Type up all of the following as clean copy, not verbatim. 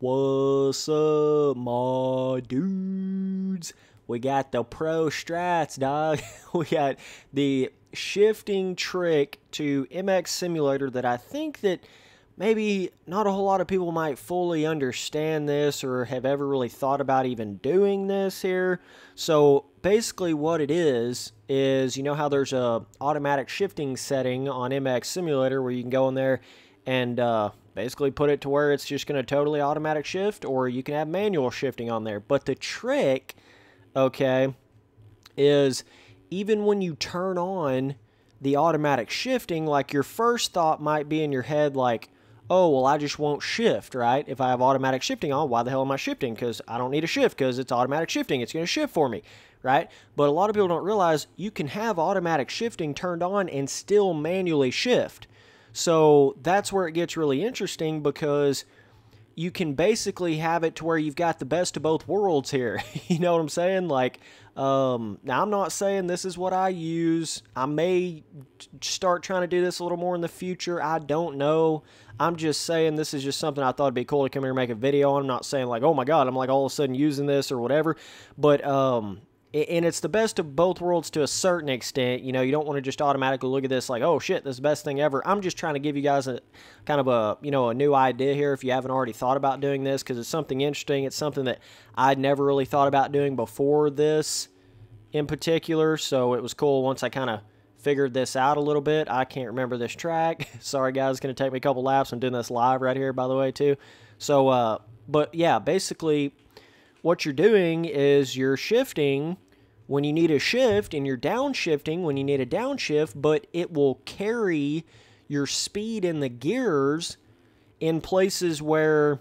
What's up, my dudes? We got the pro strats, dog. We got the shifting trick to MX Simulator that I think that maybe not a whole lot of people might fully understand this or have ever really thought about even doing this here. So basically what it is you know how there's a automatic shifting setting on MX Simulator where you can go in there and basically put it to where it's just going to totally automatic shift, or you can have manual shifting on there. But the trick, okay, is even when you turn on the automatic shifting, like your first thought might be in your head like, oh, well, I just won't shift, right? If I have automatic shifting on, why the hell am I shifting? Because I don't need a shift because it's automatic shifting. It's going to shift for me, right? But a lot of people don't realize you can have automatic shifting turned on and still manually shift. So that's where it gets really interesting, because you can basically have it to where you've got the best of both worlds here. You know what I'm saying? Like, now I'm not saying this is what I use. I may start trying to do this a little more in the future. I don't know. I'm just saying this is just something I thought it'd be cool to come here and make a video on. I'm not saying like, oh my God, I'm like all of a sudden using this or whatever. But, and it's the best of both worlds to a certain extent. You know, you don't want to just automatically look at this like, oh shit, this is the best thing ever. I'm just trying to give you guys a kind of a, you know, a new idea here if you haven't already thought about doing this, because it's something interesting. It's something that I'd never really thought about doing before this in particular. So it was cool once I kind of figured this out a little bit. I can't remember this track. Sorry guys, it's going to take me a couple laps. I'm doing this live right here, by the way, too. So, but yeah, basically what you're doing is you're shifting when you need a shift, and you're downshifting when you need a downshift, but it will carry your speed in the gears in places where,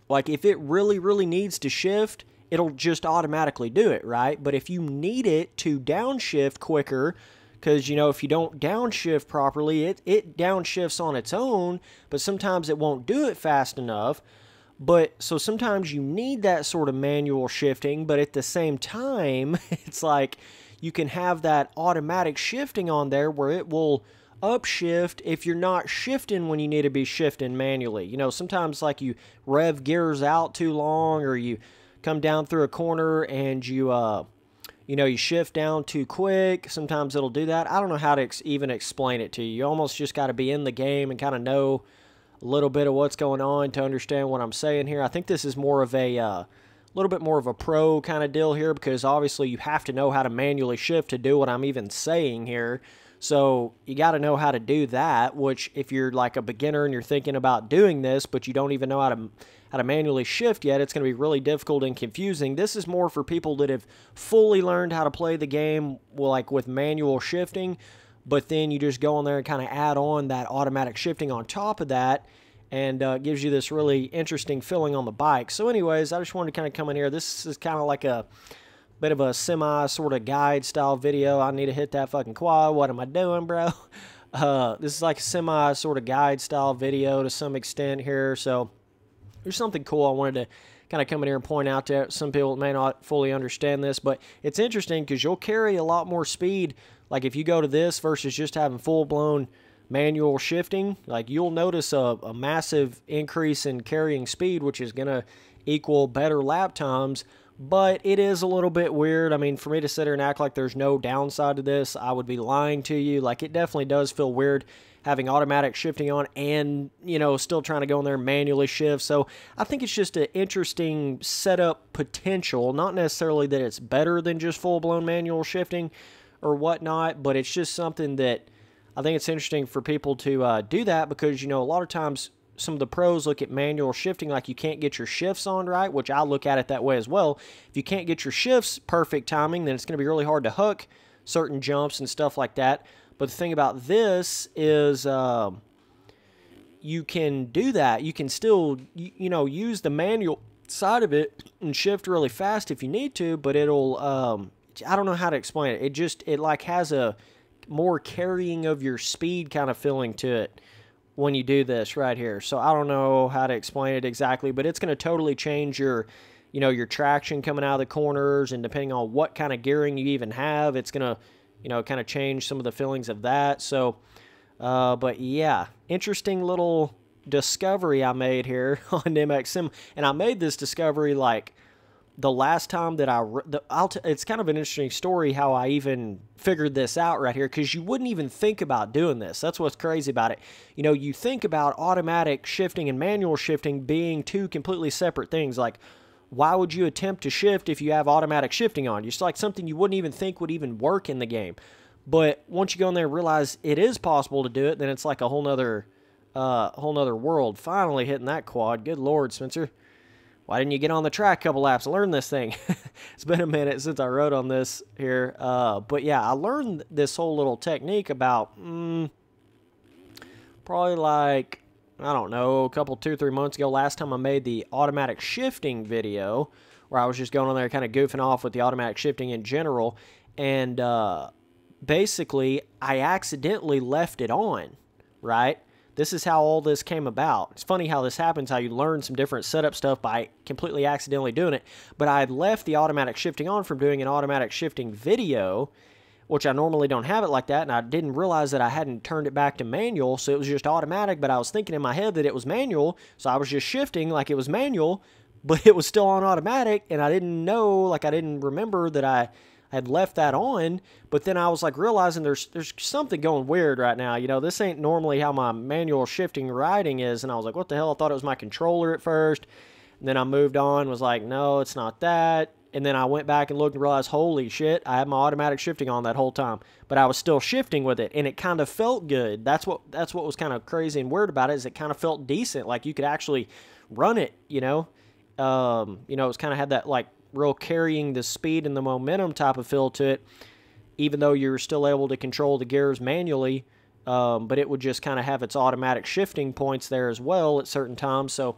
like, if it really, really needs to shift, it'll just automatically do it, right? But if you need it to downshift quicker, because, you know, if you don't downshift properly, it downshifts on its own, but sometimes it won't do it fast enough. But so sometimes you need that sort of manual shifting, but at the same time, it's like you can have that automatic shifting on there where it will upshift if you're not shifting when you need to be shifting manually. You know, sometimes like you rev gears out too long, or you come down through a corner and you know, you shift down too quick. Sometimes it'll do that. I don't know how to even explain it to you. You almost just got to be in the game and kind of know a little bit of what's going on to understand what I'm saying here. I think this is more of a little bit more of a pro kind of deal here, because obviously you have to know how to manually shift to do what I'm even saying here. So you got to know how to do that, which if you're like a beginner and you're thinking about doing this, but you don't even know how to manually shift yet, it's going to be really difficult and confusing. This is more for people that have fully learned how to play the game, like with manual shifting, but then you just go in there and kind of add on that automatic shifting on top of that, and gives you this really interesting feeling on the bike. So anyways, I just wanted to kind of come in here. This is kind of like a bit of a semi sort of guide style video. I need to hit that fucking quad. What am I doing, bro? This is like a semi sort of guide style video to some extent here. So there's something cool I wanted to kind of come in here and point out to some people that may not fully understand this, but it's interesting because you'll carry a lot more speed. Like if you go to this versus just having full-blown manual shifting, like you'll notice a massive increase in carrying speed, which is going to equal better lap times. But it is a little bit weird. I mean, for me to sit here and act like there's no downside to this, I would be lying to you. Like, it definitely does feel weird having automatic shifting on and, you know, still trying to go in there and manually shift. So I think it's just an interesting setup potential. Not necessarily that it's better than just full-blown manual shifting or whatnot, but it's just something that I think it's interesting for people to do that, because, you know, a lot of times some of the pros look at manual shifting like you can't get your shifts on right, which I look at it that way as well. If you can't get your shifts perfect timing, then it's going to be really hard to hook certain jumps and stuff like that. But the thing about this is you can do that. You can still, you know, use the manual side of it and shift really fast if you need to, but it'll, I don't know how to explain it. It like has a more carrying of your speed kind of feeling to it when you do this right here. So I don't know how to explain it exactly, but it's going to totally change your, you know, your traction coming out of the corners, and depending on what kind of gearing you even have, it's going to, you know, kind of change some of the feelings of that. So, but yeah, interesting little discovery I made here on MX Sim, and I made this discovery like the last time that it's kind of an interesting story how I even figured this out right here, because you wouldn't even think about doing this. That's what's crazy about it. You know, you think about automatic shifting and manual shifting being two completely separate things. Like, why would you attempt to shift if you have automatic shifting on? It's like something you wouldn't even think would even work in the game. But once you go in there and realize it is possible to do it, then it's like a whole nother world. Finally hitting that quad. Good Lord, Spencer. Why didn't you get on the track a couple laps and learn this thing? It's been a minute since I rode on this here. But yeah, I learned this whole little technique about probably like, I don't know, a couple, 2-3 months ago. Last time I made the automatic shifting video where I was just going on there kind of goofing off with the automatic shifting in general. And basically, I accidentally left it on, right? This is how all this came about. It's funny how this happens, how you learn some different setup stuff by completely accidentally doing it. But I had left the automatic shifting on from doing an automatic shifting video, which I normally don't have it like that, and I didn't realize that I hadn't turned it back to manual, so it was just automatic, but I was thinking in my head that it was manual, so I was just shifting like it was manual, but it was still on automatic, and I didn't know, like I didn't remember that I had left that on. But then I was like realizing there's something going weird right now. You know, this ain't normally how my manual shifting riding is. And I was like, what the hell? I thought it was my controller at first. And then I moved on, was like, no, it's not that. And then I went back and looked and realized, holy shit, I had my automatic shifting on that whole time. But I was still shifting with it, and it kind of felt good. That's what was kind of crazy and weird about it, is it kind of felt decent. Like you could actually run it, you know. It was kind of had that like real carrying the speed and the momentum type of feel to it, even though you're still able to control the gears manually, but it would just kind of have its automatic shifting points there as well at certain times. So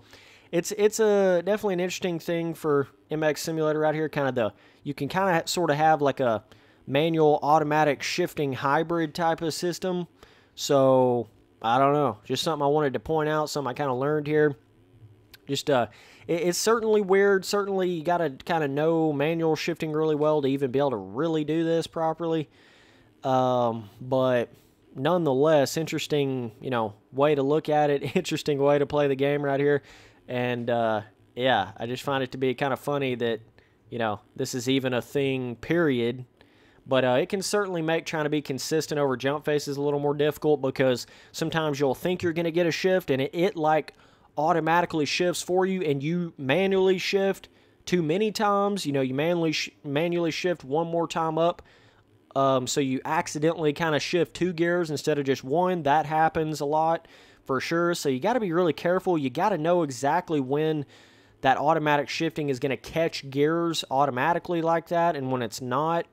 it's definitely an interesting thing for MX Simulator out here. You can kind of sort of have like a manual automatic shifting hybrid type of system. So I don't know, just something I wanted to point out, something I kind of learned here. Just it's certainly weird. Certainly you got to kind of know manual shifting really well to even be able to really do this properly. But nonetheless, interesting, way to look at it. Interesting way to play the game right here. And yeah, I just find it to be kind of funny that, this is even a thing, period. But it can certainly make trying to be consistent over jump faces a little more difficult, because sometimes you'll think you're going to get a shift and it like automatically shifts for you, and you manually shift too many times. You manually shift one more time up, so you accidentally kind of shift 2 gears instead of just 1. That happens a lot for sure. So you got to be really careful. You got to know exactly when that automatic shifting is going to catch gears automatically like that, and when it's not.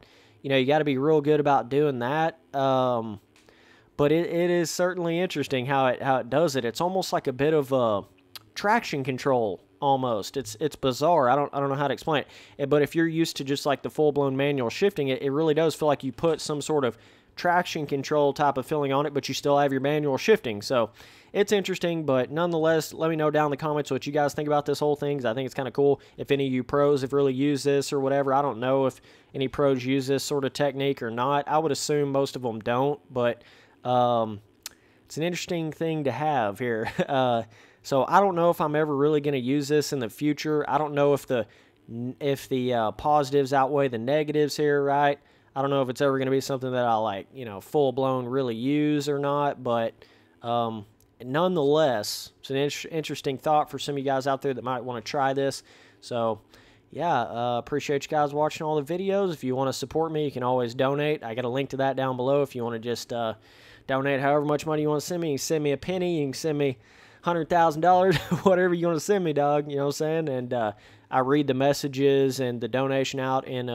You got to be real good about doing that. But it is certainly interesting how it does it. It's almost like a bit of traction control almost. It's bizarre. I don't know how to explain it. But if you're used to just like the full-blown manual shifting, it really does feel like you put some sort of traction control type of feeling on it, but you still have your manual shifting. So it's interesting, but nonetheless, let me know down in the comments what you guys think about this whole thing, 'cause I think it's kind of cool. If any of you pros have really used this or whatever, I don't know if any pros use this sort of technique or not. I would assume most of them don't, but it's an interesting thing to have here. So I don't know if I'm ever really going to use this in the future. I don't know if the positives outweigh the negatives here, right? I don't know if it's ever going to be something that I like, full-blown really use or not, but nonetheless, it's an interesting thought for some of you guys out there that might want to try this. So, yeah, appreciate you guys watching all the videos. If you want to support me, you can always donate. I got a link to that down below if you want to just donate however much money you want to send me. You can send me a penny. You can send me $100,000, whatever you want to send me, dog. You know what I'm saying? And I read the messages and the donation out in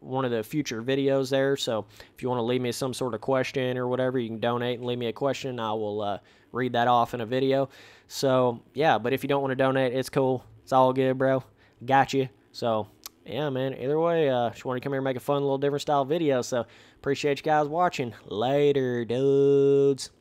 one of the future videos there. So if you want to leave me some sort of question or whatever, you can donate and leave me a question. I will read that off in a video. So, yeah, but if you don't want to donate, it's cool. It's all good, bro. Got you. So, yeah, man, either way, just want to come here and make a fun little different style video. So, appreciate you guys watching. Later, dudes.